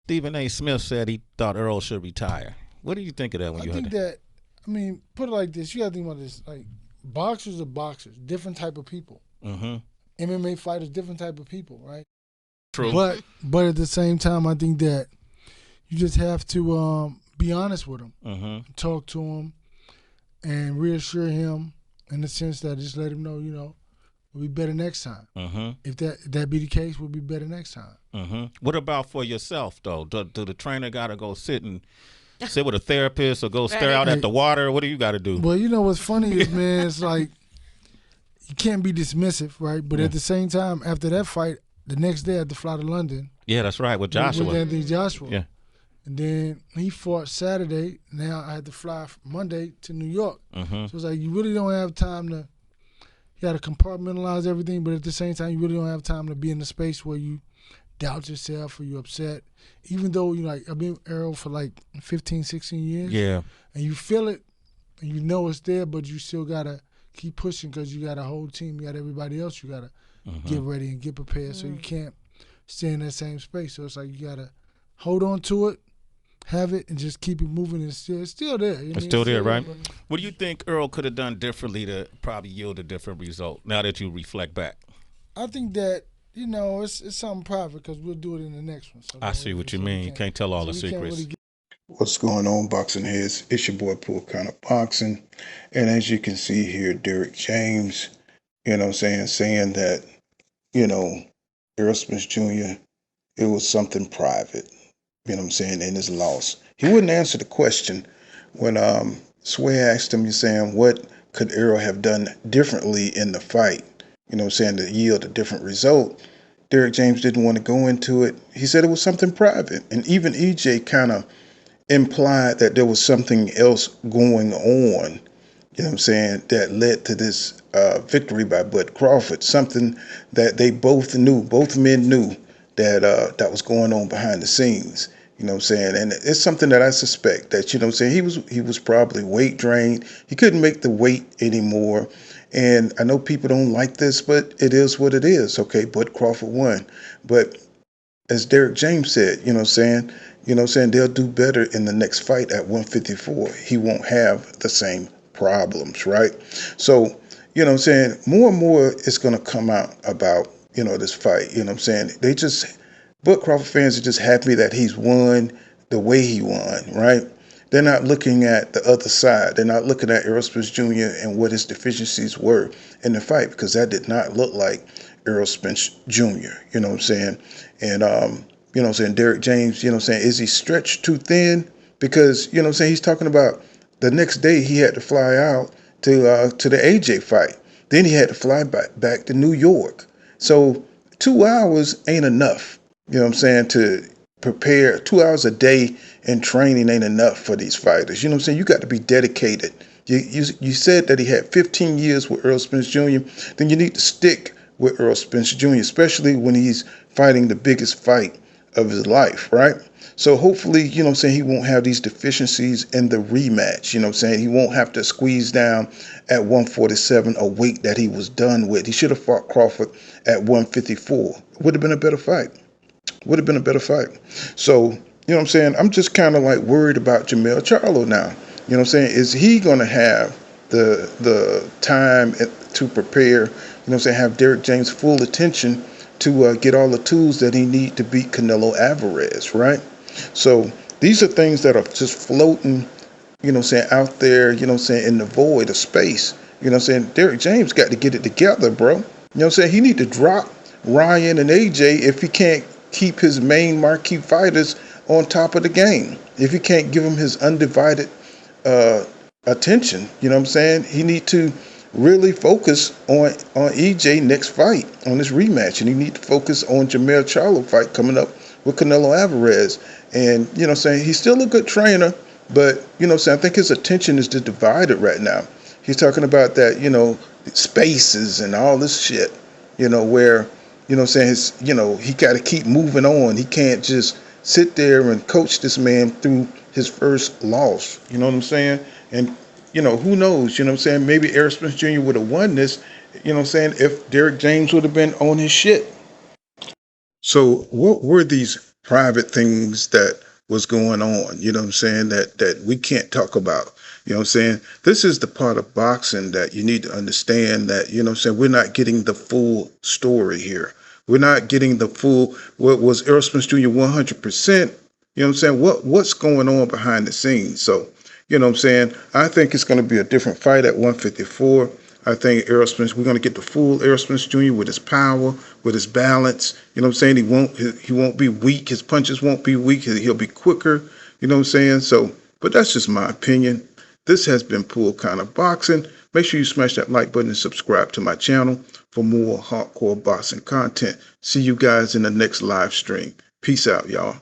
Stephen A. Smith said he thought Errol should retire. What do you think of that when I you heard think that? that, I mean, put it like this. You got to think about this. Like, boxers are boxers, different type of people. Mm-hmm. MMA fighters, different type of people, right? True. But at the same time, I think that you just have to be honest with them, Mm-hmm. talk to him, and reassure him in the sense that just let him know, we'll be better next time. Mm-hmm. If that be the case, we'll be better next time. Mm-hmm. What about for yourself though? Do the trainer gotta go sit with a therapist or go stare out Hey, at the water? What do you gotta do? well, what's funny is, man, it's like you can't be dismissive, right? But Yeah. at the same time, after that fight, the next day I had to fly to London Yeah, that's right. With with Joshua. Anthony Joshua. Yeah. And then he fought Saturday. Now I had to fly Monday to New York. Mm-hmm. So it's like you really don't have time to. You got to compartmentalize everything, but at the same time, you really don't have time to be in a space where you doubt yourself or you're upset. Even though I've been with Errol for like 15, 16 years. Yeah. And you feel it, and you know it's there, but you still gotta keep pushing because you got a whole team, you got everybody else, you gotta get ready and get prepared. So you can't stay in that same space. So it's like you gotta hold on to it, have it, and just keep it moving. And it's still there. It's still there, right? What do you think Earl could have done differently to probably yield a different result now that you reflect back? I think that it's something private because we'll do it in the next one. So I see what you mean. You can't tell all the secrets. Really What's going on, boxing heads? It's your boy Pool Kind of Boxing. And as you can see here, Derrick James, saying that, you know, Errol Spence Jr., it was something private, in his loss. He wouldn't answer the question when Sway asked him, what could Errol have done differently in the fight, to yield a different result. Derrick James didn't want to go into it. He said it was something private. And even EJ kind of implied that there was something else going on, that led to this victory by Bud Crawford, something that they both men knew that was going on behind the scenes. And it's something that I suspect that, he was probably weight drained. He couldn't make the weight anymore. And I know people don't like this, but it is what it is. Okay, Bud Crawford won. But as Derrick James said, they'll do better in the next fight at 154. He won't have the same problems, right? So, more and more is going to come out about, this fight. Bud Crawford fans are just happy that he's won the way he won, right? They're not looking at the other side. They're not looking at Errol Spence Jr. and what his deficiencies were in the fight, because that did not look like Errol Spence Jr. And Derrick James, is he stretched too thin? Because, he's talking about the next day he had to fly out to the AJ fight. Then he had to fly back to New York. So 2 hours ain't enough, to prepare. 2 hours a day in training ain't enough for these fighters. You got to be dedicated. You said that he had 15 years with Errol Spence Jr. Then you need to stick with Errol Spence Jr., especially when he's fighting the biggest fight of his life, right? So hopefully, he won't have these deficiencies in the rematch. He won't have to squeeze down at 147, a weight that he was done with. He should have fought Crawford at 154. Would have been a better fight. Would have been a better fight. So, I'm just kind of like worried about Jermell Charlo now. Is he going to have the time to prepare, have Derrick James' full attention to get all the tools that he need to beat Canelo Alvarez, right? So these are things that are just floating, out there, in the void of space. Derrick James got to get it together, bro. He need to drop Ryan and AJ if he can't keep his main marquee fighters on top of the game. If he can't give them his undivided attention, he need to really focus on EJ next fight, on this rematch, and he need to focus on Jermell Charlo fight coming up with Canelo Alvarez. And he's still a good trainer, but I think his attention is just divided right now. He's talking about that, spaces and all this shit, where he got to keep moving on. He can't just sit there and coach this man through his first loss. You know what I'm saying? And who knows? Maybe Errol Spence Jr. would have won this. If Derrick James would have been on his shit. So what were these private things that was going on, you know what I'm saying, that we can't talk about. You know what I'm saying? This is the part of boxing that you need to understand that, you know what I'm saying, we're not getting the full story here. We're not getting the full, what was Errol Spence Jr. 100%? You know what I'm saying? What's going on behind the scenes? So, you know what I'm saying? I think it's going to be a different fight at 154. I think Errol Spence, we're going to get the full Errol Spence Jr. with his power, with his balance. You know what I'm saying? He won't be weak. His punches won't be weak. He'll be quicker. You know what I'm saying? So, but that's just my opinion. This has been Pool Kind of Boxing. Make sure you smash that like button and subscribe to my channel for more hardcore boxing content. See you guys in the next live stream. Peace out, y'all.